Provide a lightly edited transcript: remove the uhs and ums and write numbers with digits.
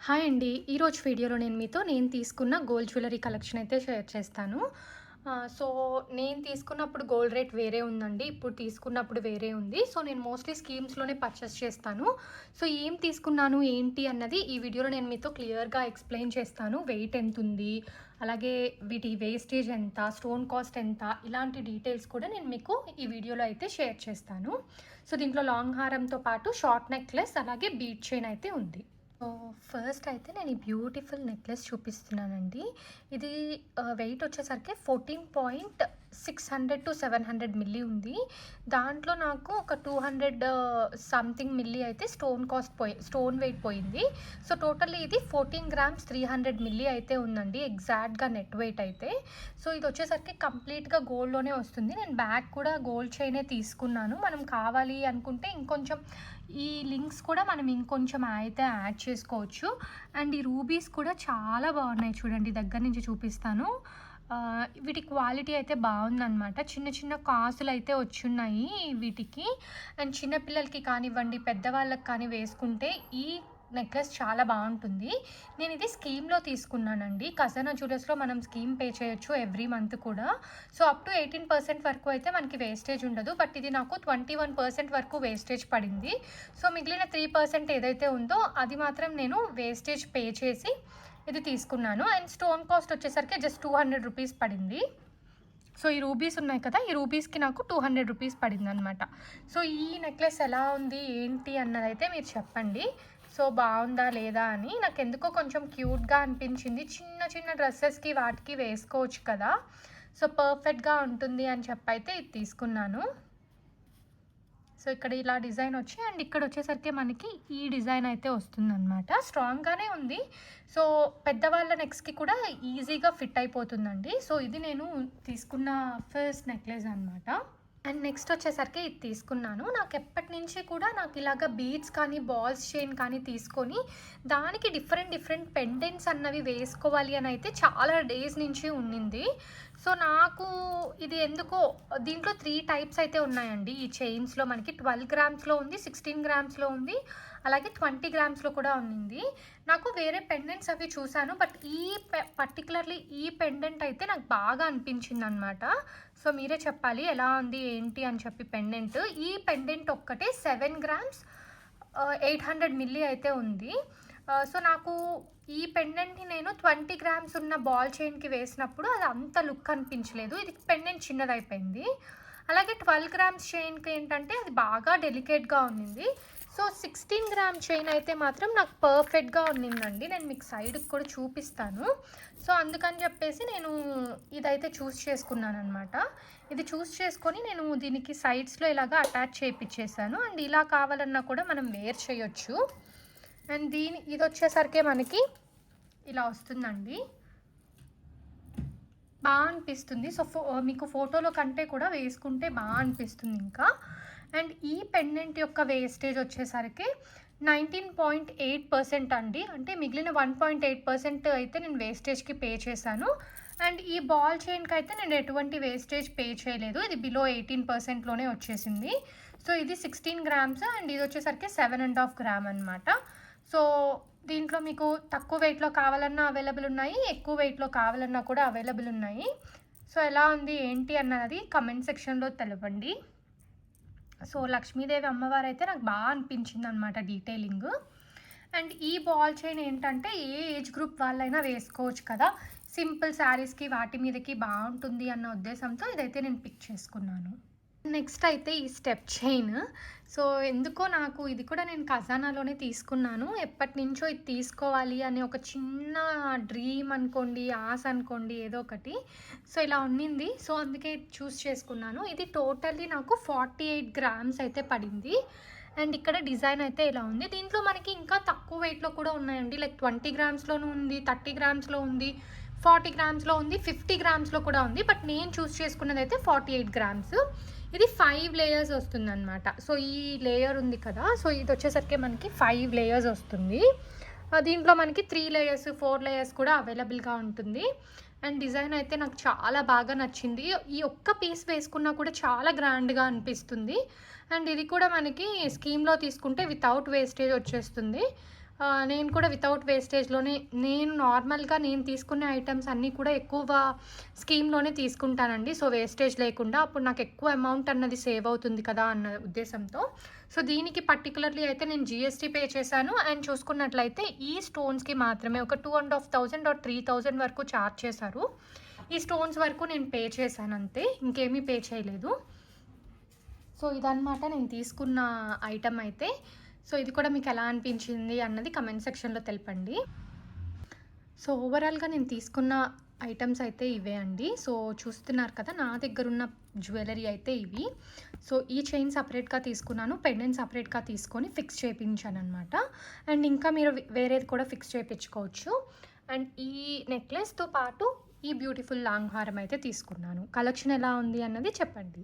Hi అండి. ఈరోజు వీడియోలో నేను తీసుకున్న గోల్డ్ జ్యువెలరీ కలెక్షన్ అయితే షేర్ చేస్తాను. సో, నేను తీసుకున్నప్పుడు గోల్డ్ రేట్ వేరే ఉందండి. ఇప్పుడు తీసుకున్నప్పుడు వేరే ఉంది. సో, నేను మోస్ట్‌లీ స్కీమ్స్‌లోనే పర్చేస్ చేస్తాను. సో, ఏం తీసుకున్నాను, ఏంటి అన్నది ఈ వీడియోలో నేను మీతో క్లియర్‌గా ఎక్స్‌ప్లెయిన్ చేస్తాను. వెయిట్ ఎంతుంది, అలాగే వీటి వేస్టేజ్ ఎంత, స్టోన్ కాస్ట్ ఎంత, ఇలాంటి డీటెయిల్స్ కూడా నేను మీకు ఈ వీడియోలో అయితే షేర్ చేస్తాను. సో, దీంట్లో లాంగ్ హారంతో పాటు షార్ట్ నెక్లెస్ అలాగే బీడ్ చైన్ అయితే ఉంది. సో, ఫస్ట్ అయితే నేను ఈ బ్యూటిఫుల్ నెక్లెస్ చూపిస్తున్నానండి. ఇది వెయిట్ వచ్చేసరికి 14.600-700 మిల్లీ ఉంది. దాంట్లో నాకు ఒక 200 సంథింగ్ మిల్లీ అయితే స్టోన్ వెయిట్ పోయింది. సో, టోటల్లీ ఇది 14 గ్రామ్స్ 300 మిల్లీ అయితే ఉందండి ఎగ్జాక్ట్‌గా నెట్ వెయిట్ అయితే. సో, ఇది వచ్చేసరికి కంప్లీట్‌గా గోల్డ్‌లోనే వస్తుంది. నేను బ్యాక్ కూడా గోల్డ్ చైనే తీసుకున్నాను. మనం కావాలి అనుకుంటే ఇంకొంచెం ఈ లింక్స్ కూడా మనం ఇంకొంచెం అయితే యాడ్ చేసుకోవచ్చు. అండ్ ఈ రూబీస్ కూడా చాలా బాగున్నాయి చూడండి, దగ్గర నుంచి చూపిస్తాను. వీటి క్వాలిటీ అయితే బాగుందన్నమాట. చిన్న చిన్న కాసులు అయితే వచ్చున్నాయి వీటికి. అండ్ చిన్నపిల్లలకి కానివ్వండి, పెద్దవాళ్ళకి కానీ వేసుకుంటే ఈ నెక్లెస్ చాలా బాగుంటుంది. నేను ఇది స్కీమ్లో తీసుకున్నానండి. ఖజానా జ్యువెలర్స్లో మనం స్కీమ్ పే చేయొచ్చు ఎవ్రీ మంత్ కూడా. సో, అప్ టు 18% వరకు అయితే మనకి వేస్టేజ్ ఉండదు. బట్ ఇది నాకు 21% వరకు వేస్టేజ్ పడింది. సో, మిగిలిన 3% ఏదైతే ఉందో అది మాత్రం నేను వేస్టేజ్ పే చేసి ఇది తీసుకున్నాను. అండ్ స్టోన్ కాస్ట్ వచ్చేసరికి జస్ట్ 200 రూపీస్ పడింది. సో, ఈ రూబీస్ ఉన్నాయి కదా, ఈ రూబీస్కి నాకు 200 రూపీస్ పడిందనమాట. సో, ఈ నెక్లెస్ ఎలా ఉంది ఏంటి అన్నదైతే మీరు చెప్పండి. సో, బాగుందా లేదా అని. నాకెందుకో కొంచెం క్యూట్‌గా అనిపించింది. చిన్న చిన్న డ్రెస్సెస్‌కి వాటికి వేసుకోవచ్చు కదా. సో, పర్ఫెక్ట్‌గా ఉంటుంది అని చెప్పైతే ఇది తీసుకున్నాను. సో, ఇక్కడ ఇలా డిజైన్ వచ్చి అండ్ ఇక్కడ వచ్చేసరికి మనకి ఈ డిజైన్ అయితే వస్తుందన్నమాట. స్ట్రాంగ్‌గానే ఉంది. సో, పెద్దవాళ్ళ నెక్స్‌కి కూడా ఈజీగా ఫిట్ అయిపోతుందండి. సో, ఇది నేను తీసుకున్న ఫస్ట్ నెక్లెస్ అనమాట. అండ్ నెక్స్ట్ వచ్చేసరికి ఇది తీసుకున్నాను. నాకు ఎప్పటినుంచి కూడా నాకు ఇలాగ బీడ్స్ కానీ, బాల్స్ చైన్ కానీ తీసుకొని దానికి డిఫరెంట్ పెండెంట్స్ అన్నవి వేసుకోవాలి అని అయితే చాలా డేస్ నుంచి ఉండింది. సో, నాకు ఇది ఎందుకో దీంట్లో 3 టైప్స్ అయితే ఉన్నాయండి. ఈ చైన్స్‌లో మనకి 12 గ్రామ్స్‌లో ఉంది, 16 గ్రామ్స్‌లో ఉంది, అలాగే 20 గ్రామ్స్‌లో కూడా ఉన్నింది. నాకు వేరే పెండెంట్స్ అవి చూసాను. బట్ పర్టికులర్లీ ఈ పెండెంట్ అయితే నాకు బాగా అనిపించిందనమాట. సో, మీరే చెప్పాలి ఎలా ఉంది ఏంటి అని చెప్పి పెండెంట్. ఈ పెండెంట్ ఒక్కటే 7 గ్రామ్స్ 800 మిల్లీ అయితే ఉంది. సో, నాకు ఈ పెండెంట్‌ని నేను 20 గ్రామ్స్ ఉన్న బాల్ చైన్‌కి వేసినప్పుడు అది అంత లుక్ అనిపించలేదు. ఇది పెండెంట్ చిన్నదైపోయింది. అలాగే 12 గ్రామ్స్ చైన్‌కి ఏంటంటే అది బాగా డెలికేట్‌గా ఉన్నింది. సో, 16 గ్రామ్ చైన్ అయితే మాత్రం నాకు పర్ఫెక్ట్‌గా ఉన్నిందండి. నేను మీకు సైడ్‌కి కూడా చూపిస్తాను. సో, అందుకని చెప్పేసి నేను ఇదైతే చేసుకున్నాననమాట. ఇది చేసుకొని నేను దీనికి సైడ్స్‌లో ఇలాగా అటాచ్ చేపిచ్చేసాను. అండ్ ఇలా కావాలన్నా కూడా మనం వేర్ చేయొచ్చు. అండ్ ఇది వచ్చేసరికి మనకి ఇలా వస్తుందండి. అనిపిస్తుంది. సో, మీకు ఫోటోలో కంటే కూడా వేసుకుంటే అనిపిస్తుంది ఇంకా. అండ్ ఈ పెండెంట్ యొక్క వేస్టేజ్ వచ్చేసరికి 19.8% అండి. అంటే మిగిలిన 1.8% అయితే నేను వేస్టేజ్‌కి పే చేశాను. అండ్ ఈ బాల్ చైన్‌కి అయితే నేను ఎటువంటి వేస్టేజ్ పే చేయలేదు. ఇది బిలో 18%లోనే వచ్చేసింది. సో, ఇది 16 గ్రామ్స్ అండ్ ఇది వచ్చేసరికి 7½ గ్రామ్ అనమాట. సో, దీంట్లో మీకు తక్కువ వెయిట్‌లో కావాలన్నా అవైలబుల్ ఉన్నాయి, ఎక్కువ వెయిట్‌లో కావాలన్నా కూడా అవైలబుల్ ఉన్నాయి. సో, ఎలా ఉంది ఏంటి అన్నది కమెంట్ సెక్షన్‌లో తెలపండి. సో, లక్ష్మీదేవి అమ్మవారైతే నాకు అనిపించిందనమాట డీటెయిలింగ్. అండ్ ఈ బాల్ చైన్ ఏంటంటే ఏ ఏజ్ గ్రూప్ వాళ్ళైనా వేసుకోవచ్చు కదా. సింపుల్ శారీస్‌కి వాటి మీదకి బాగుంటుంది అన్న ఉద్దేశంతో ఇదైతే నేను పిక్ చేసుకున్నాను. నెక్స్ట్ అయితే ఈ స్టెప్ చైన్. సో, ఎందుకో నాకు ఇది కూడా నేను ఖజానాలోనే తీసుకున్నాను. ఎప్పటినుంచో ఇది తీసుకోవాలి అనే ఒక చిన్న డ్రీమ్ అనుకోండి, ఆశ అనుకోండి, ఏదో ఒకటి. సో, ఇలా ఉన్నింది. సో, అందుకే చేసుకున్నాను. ఇది టోటల్లీ నాకు 48 గ్రామ్స్ అయితే పడింది. అండ్ ఇక్కడ డిజైన్ అయితే ఇలా ఉంది. దీంట్లో మనకి ఇంకా తక్కువ వెయిట్‌లో కూడా ఉన్నాయండి. లైక్ 20 గ్రామ్స్‌లోనూ ఉంది, 30 గ్రామ్స్‌లో ఉంది, 40 గ్రామ్స్‌లో ఉంది, 50 గ్రామ్స్‌లో కూడా ఉంది. బట్ నేను చేసుకున్నది అయితే 48 గ్రామ్స్. ఇది 5 లేయర్స్ వస్తుందన్నమాట. సో, ఈ లేయర్ ఉంది కదా, సో ఇది వచ్చేసరికి మనకి 5 లేయర్స్ వస్తుంది. దీంట్లో మనకి 3 లేయర్స్ 4 లేయర్స్ కూడా అవైలబుల్‌గా ఉంటుంది. అండ్ డిజైన్ అయితే నాకు చాలా బాగా నచ్చింది. ఈ ఒక్క పీస్ వేసుకున్నా కూడా చాలా గ్రాండ్‌గా అనిపిస్తుంది. అండ్ ఇది కూడా మనకి స్కీమ్‌లో తీసుకుంటే వితౌట్ వేస్టేజ్ వచ్చేస్తుంది. నేను కూడా వితౌట్ వేస్టేజ్‌లోనే నేను నార్మల్‌గా నేను తీసుకునే ఐటెమ్స్ అన్నీ కూడా ఎక్కువ స్కీమ్‌లోనే తీసుకుంటానండి. సో, వేస్టేజ్ లేకుండా అప్పుడు నాకు ఎక్కువ అమౌంట్ అన్నది సేవ్ అవుతుంది కదా అన్న ఉద్దేశంతో. సో, దీనికి పర్టిక్యులర్‌లీ అయితే నేను జీఎస్టీ పే చేశాను. అండ్ చూసుకున్నట్లయితే ఈ స్టోన్స్‌కి మాత్రమే ఒక 2,500 ఆర్ 3,000 వరకు చార్జ్ చేశారు. ఈ స్టోన్స్ వరకు నేను పే చేశాను అంతే. ఇంకేమీ పే చేయలేదు. సో, ఇదనమాట నేను తీసుకున్న ఐటెమ్ అయితే. సో, ఇది కూడా మీకు ఎలా అనిపించింది అన్నది కమెంట్ సెక్షన్‌లో తెలపండి. సో, ఓవరాల్‌గా నేను తీసుకున్న ఐటెమ్స్ అయితే ఇవే అండి. సో, చూస్తున్నారు కదా! నా దగ్గరున్న జ్యువెలరీ అయితే ఇవి. సో, ఈ చైన్ సెపరేట్‌గా తీసుకున్నాను. పెండెంట్ సెపరేట్‌గా తీసుకొని ఫిక్స్ చేపించాననమాట. అండ్ ఇంకా మీరు వేరేది కూడా ఫిక్స్ చేపించుకోవచ్చు. అండ్ ఈ నెక్లెస్‌తో పాటు ఈ బ్యూటిఫుల్ లాంగ్ హారం అయితే తీసుకున్నాను. కలెక్షన్ ఎలా ఉంది అన్నది చెప్పండి.